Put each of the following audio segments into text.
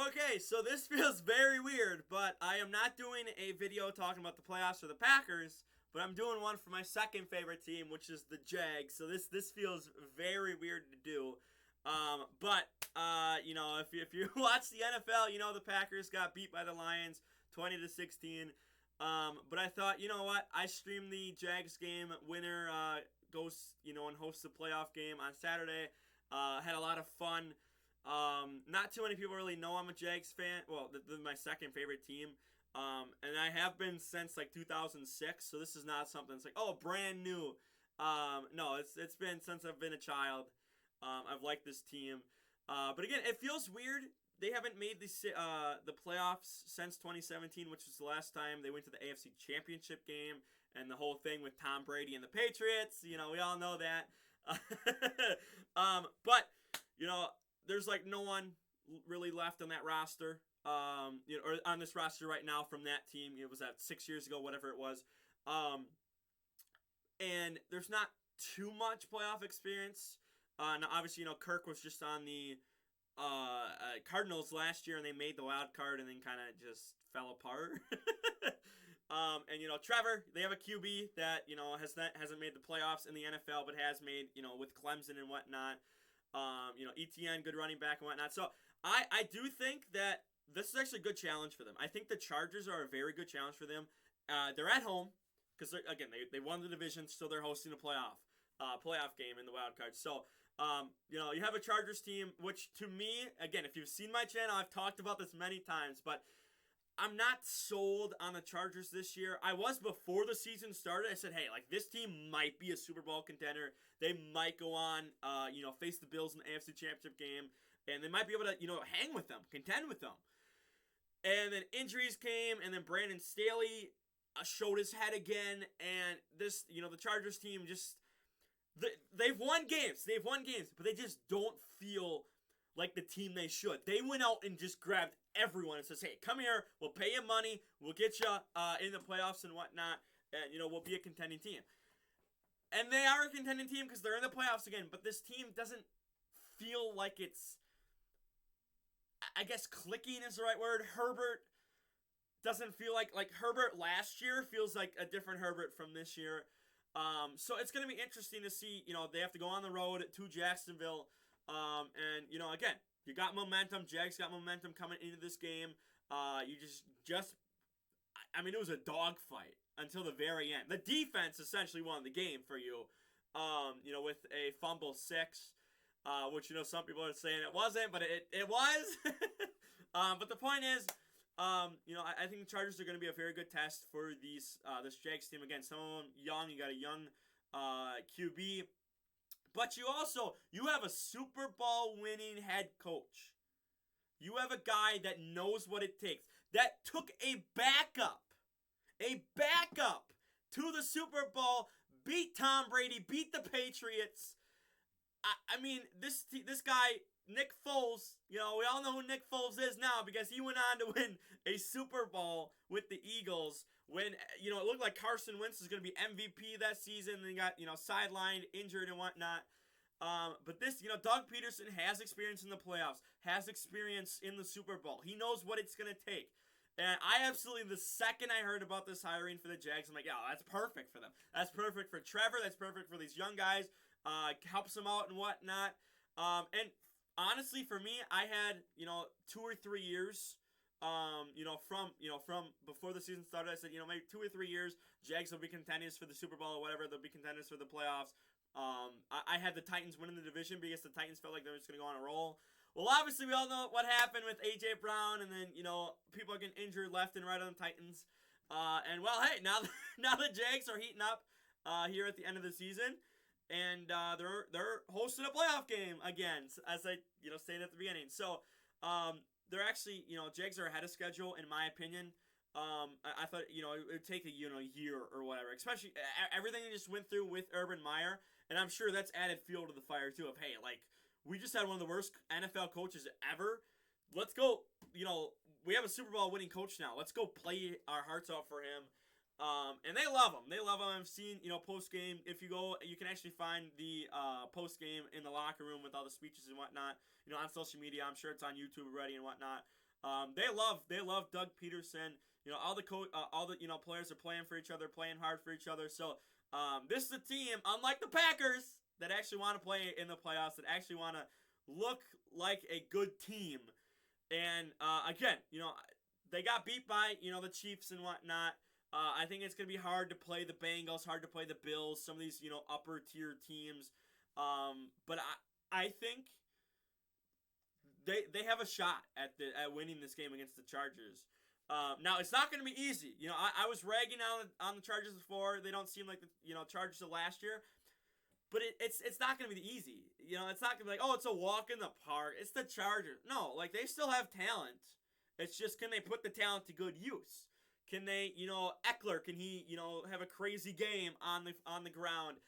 Okay, so this feels very weird, but I am not doing a video talking about the playoffs for the Packers, but I'm doing one for my second favorite team, which is the Jags. So this feels very weird to do. If you watch the NFL, you know the Packers got beat by the Lions 20-16. But I thought, you know what? I streamed the Jags game. Winner goes, and hosts the playoff game on Saturday. Had a lot of fun. Not too many people really know I'm a Jags fan. Well, they're my second favorite team. And I have been since like 2006. So this is not something that's like, oh, brand new. No, it's been since I've been a child. I've liked this team. But again, it feels weird. They haven't made the playoffs since 2017, which was the last time they went to the AFC Championship game, and the whole thing with Tom Brady and the Patriots. We all know that. But there's like no one really left on that roster. Or on this roster right now from that team. It was that 6 years ago, whatever it was. And there's not too much playoff experience. Now, obviously, Kirk was just on the Cardinals last year, and they made the wild card, and then kind of just fell apart. And Trevor, they have a QB that hasn't made the playoffs in the NFL, but has made with Clemson and whatnot. ETN, good running back and whatnot. So I do think that this is actually a good challenge for them. I think the Chargers are a very good challenge for them. They're at home because they won the division, so they're hosting a playoff game in the wild card. So you have a Chargers team, which to me, again, if you've seen my channel, I've talked about this many times, but I'm not sold on the Chargers this year. I was before the season started. I said, hey, like this team might be a Super Bowl contender. They might go on, face the Bills in the AFC Championship game, and they might be able to, hang with them, contend with them. And then injuries came, and then Brandon Staley showed his head again, and this, the Chargers team just they've won games, but they just don't feel like the team they should. They went out and just grabbed everyone and says, hey, come here, we'll pay you money, we'll get you in the playoffs and whatnot, and, we'll be a contending team. And they are a contending team because they're in the playoffs again, but this team doesn't feel like it's, I guess clicking is the right word. Herbert doesn't feel like Herbert last year feels like a different Herbert from this year. So it's going to be interesting to see, they have to go on the road to Jacksonville. And, again, you got momentum. Jags got momentum coming into this game. You it was a dogfight until the very end. The defense essentially won the game for you, with a fumble 6, which, some people are saying it wasn't, but it was. But the point is, I think the Chargers are going to be a very good test for this Jags team. Again, some of them young. You got a young QB. But you have a Super Bowl winning head coach. You have a guy that knows what it takes. That took a backup to the Super Bowl, beat Tom Brady, beat the Patriots. This guy, Nick Foles, we all know who Nick Foles is now because he went on to win a Super Bowl with the Eagles when, it looked like Carson Wentz was going to be MVP that season and then got, sidelined, injured and whatnot. But this, Doug Peterson has experience in the playoffs, has experience in the Super Bowl. He knows what it's going to take. And the second I heard about this hiring for the Jags, I'm like, yeah, that's perfect for them. That's perfect for Trevor. That's perfect for these young guys. Helps them out and whatnot. And honestly, for me, I had, 2 or 3 years, from before the season started. I said, maybe 2 or 3 years, Jags will be contenders for the Super Bowl or whatever. They'll be contenders for the playoffs. I had the Titans winning the division because the Titans felt like they were just going to go on a roll. Well, obviously, we all know what happened with A.J. Brown, and then, people are getting injured left and right on the Titans. And, well, hey, now the Jags are heating up here at the end of the season, and they're hosting a playoff game again, as I, stated at the beginning. So, they're actually, Jags are ahead of schedule, in my opinion. I thought, it would take a year or whatever, especially everything they just went through with Urban Meyer, and I'm sure that's added fuel to the fire, too, of, hey, we just had one of the worst NFL coaches ever. Let's go, we have a Super Bowl winning coach now. Let's go play our hearts out for him. And they love him. I've seen, post-game. If you go, you can actually find the post-game in the locker room with all the speeches and whatnot, on social media. I'm sure it's on YouTube already and whatnot. They love Doug Peterson. All the players are playing for each other, playing hard for each other. So this is a team, unlike the Packers, that actually want to play in the playoffs, that actually want to look like a good team. And again, they got beat by the Chiefs and whatnot. I think it's gonna be hard to play the Bengals, hard to play the Bills, some of these upper tier teams. But I think they have a shot at winning this game against the Chargers. Now it's not going to be easy. I was ragging on the Chargers before. They don't seem like the Chargers of last year, but it's not going to be easy. It's not going to be like, oh, it's a walk in the park. It's the Chargers. No, like they still have talent. It's just, can they put the talent to good use? Can they, Eckler, can he, have a crazy game on the ground?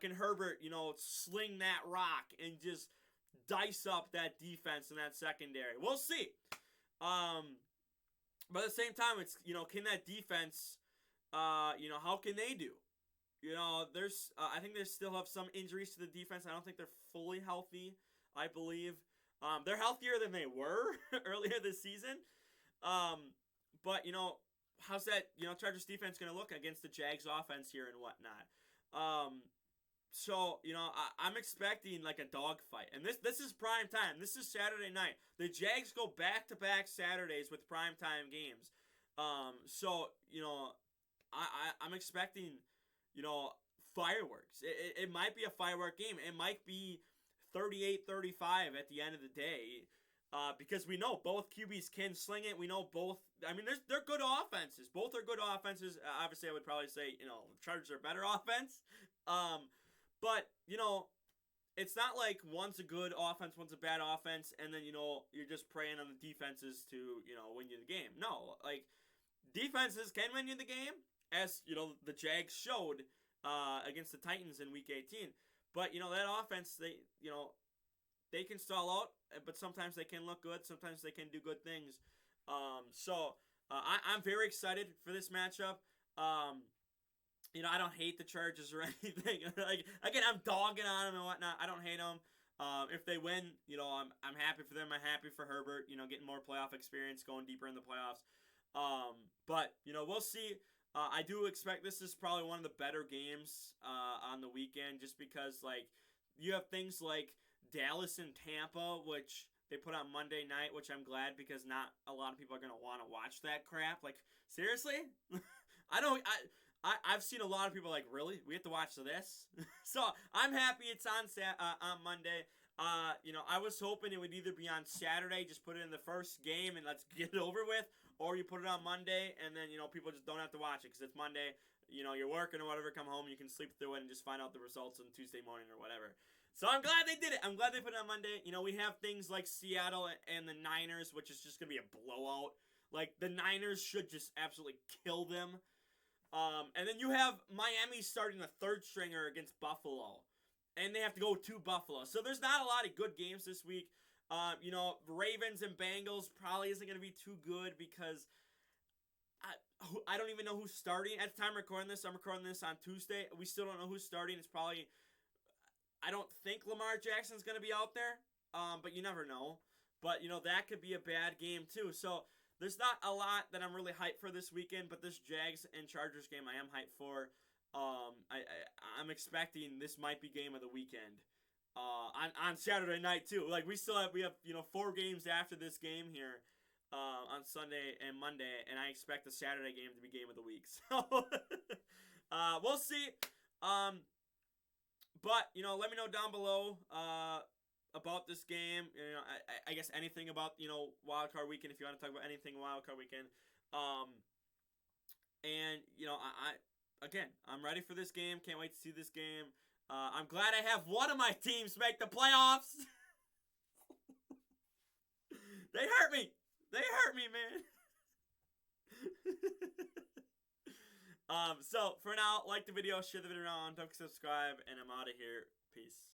Can Herbert, sling that rock and just dice up that defense in that secondary? We'll see. But at the same time, it's, can that defense, how can they do? I think they still have some injuries to the defense. I don't think they're fully healthy, I believe. They're healthier than they were earlier this season. But, how's that, Chargers defense going to look against the Jags offense here and whatnot? So, I'm expecting like a dogfight. And this is prime time. This is Saturday night. The Jags go back-to-back Saturdays with primetime games. So, I'm expecting, fireworks. It might be a firework game. It might be 38-35 at the end of the day. Because we know both QBs can sling it. We know both. I mean, they're good offenses. Both are good offenses. Obviously, I would probably say, Chargers are better offense. But, it's not like one's a good offense, one's a bad offense, and then, you're just preying on the defenses to, win you the game. No, like, defenses can win you the game, as, the Jags showed against the Titans in Week 18. But, that offense, they can stall out, but sometimes they can look good. Sometimes they can do good things. So I'm very excited for this matchup. I don't hate the Chargers or anything. Like, again, I'm dogging on them and whatnot. I don't hate them. If they win, I'm happy for them. I'm happy for Herbert, getting more playoff experience, going deeper in the playoffs. But, we'll see. I do expect this is probably one of the better games on the weekend, just because, like, you have things like Dallas and Tampa, which they put on Monday night, which I'm glad, because not a lot of people are going to want to watch that crap. Like, seriously? I've seen a lot of people like, really? We have to watch this? So I'm happy it's on Monday. I was hoping it would either be on Saturday, just put it in the first game and let's get it over with, or you put it on Monday and then, people just don't have to watch it because it's Monday. You're working or whatever, come home, you can sleep through it and just find out the results on Tuesday morning or whatever. So I'm glad they did it. I'm glad they put it on Monday. We have things like Seattle and the Niners, which is just going to be a blowout. Like, the Niners should just absolutely kill them. And then you have Miami starting the third stringer against Buffalo. And they have to go to Buffalo. So there's not a lot of good games this week. Ravens and Bengals probably isn't going to be too good because I don't even know who's starting. At the time I'm recording this on Tuesday. We still don't know who's starting. It's probably, I don't think Lamar Jackson's going to be out there. But you never know. But, that could be a bad game too. So there's not a lot that I'm really hyped for this weekend, but this Jags and Chargers game I am hyped for. I'm expecting this might be game of the weekend. On Saturday night too. Like, we have 4 games after this game here on Sunday and Monday, and I expect the Saturday game to be game of the week. So we'll see. But let me know down below about this game. I guess anything about Wildcard Weekend, if you want to talk about anything Wildcard Weekend. And I'm ready for this game. Can't wait to see this game. I'm glad I have one of my teams make the playoffs. They hurt me. Man. So for now, like the video, share the video around, don't forget to subscribe, and I'm out of here. Peace.